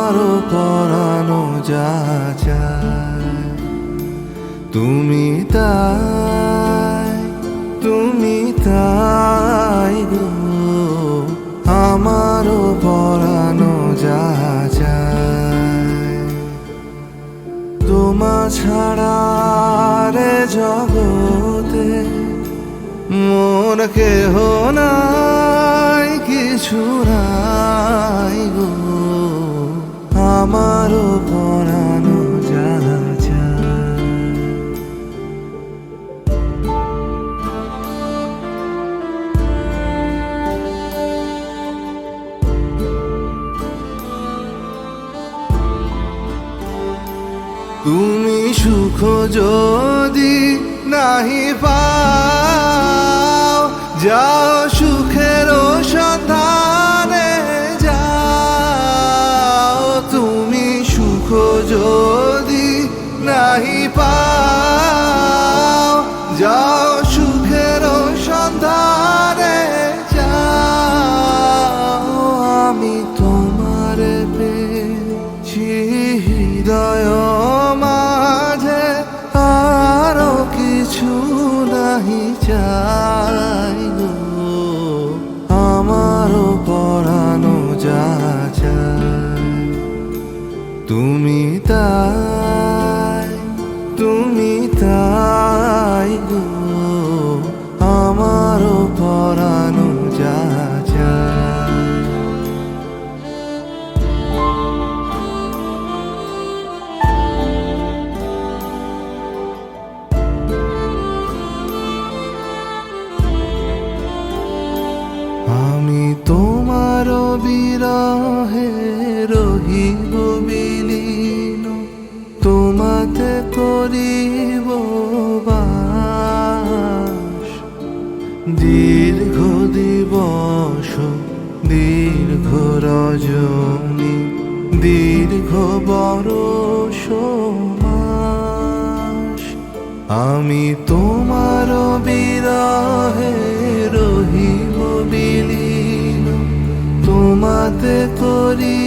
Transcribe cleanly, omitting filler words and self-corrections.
আমারও পরানো যা চায় তুমি তাই গো, আমারও পরানো যা চায়। তোমা ছাড়া রে জগতে মোর কেহ নাই, কিছু নাই গো, আমারও পরানো যা চায়। তুমি সুখ যদি নাহি পাও, যাও সুখের সন্ধানে যাও। তুমি সুখ যদি নাহি পাও, যাও সুখের সন্ধানে যাও। আমি তোমার পেয়েছি হৃদয় মাঝে, আরো কিছু নাহি চাই গো, আমারও পরানো যা চায় তুমি তাই গো, আমারও পরানো যা চায়। আমি তোমার বিরহে রহিব বিলীন, তোমাতে করিব বাস। দীর্ঘ দিবস দীর্ঘ রজনী, দীর্ঘ বরষ মাস। আমি তোমার বিরহে রহিব বিলীন, তোমাতে করি